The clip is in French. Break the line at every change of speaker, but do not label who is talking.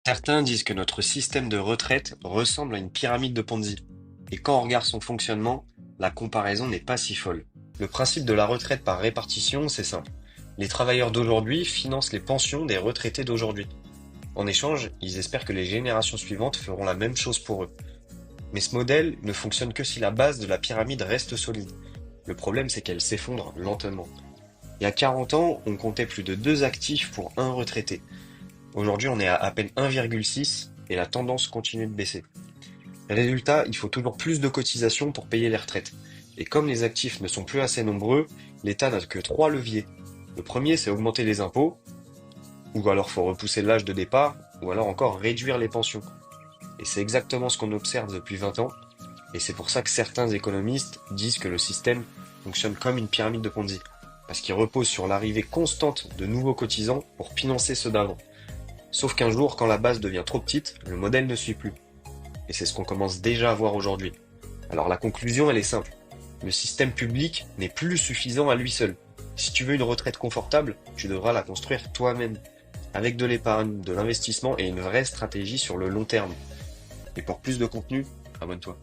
Certains disent que notre système de retraite ressemble à une pyramide de Ponzi. Et quand on regarde son fonctionnement, la comparaison n'est pas si folle. Le principe de la retraite par répartition, c'est simple. Les travailleurs d'aujourd'hui financent les pensions des retraités d'aujourd'hui. En échange, ils espèrent que les générations suivantes feront la même chose pour eux. Mais ce modèle ne fonctionne que si la base de la pyramide reste solide. Le problème, c'est qu'elle s'effondre lentement. Il y a 40 ans, on comptait plus de 2 actifs pour un retraité. Aujourd'hui, on est à peine 1,6 et la tendance continue de baisser. Résultat, il faut toujours plus de cotisations pour payer les retraites. Et comme les actifs ne sont plus assez nombreux, l'État n'a que 3 leviers. Le premier, c'est augmenter les impôts, ou alors faut repousser l'âge de départ, ou alors encore réduire les pensions. Et c'est exactement ce qu'on observe depuis 20 ans, et c'est pour ça que certains économistes disent que le système fonctionne comme une pyramide de Ponzi, parce qu'il repose sur l'arrivée constante de nouveaux cotisants pour financer ceux d'avant. Sauf qu'un jour, quand la base devient trop petite, le modèle ne suit plus. Et c'est ce qu'on commence déjà à voir aujourd'hui. Alors la conclusion, elle est simple. Le système public n'est plus suffisant à lui seul. Si tu veux une retraite confortable, tu devras la construire toi-même, avec de l'épargne, de l'investissement et une vraie stratégie sur le long terme. Et pour plus de contenu, abonne-toi.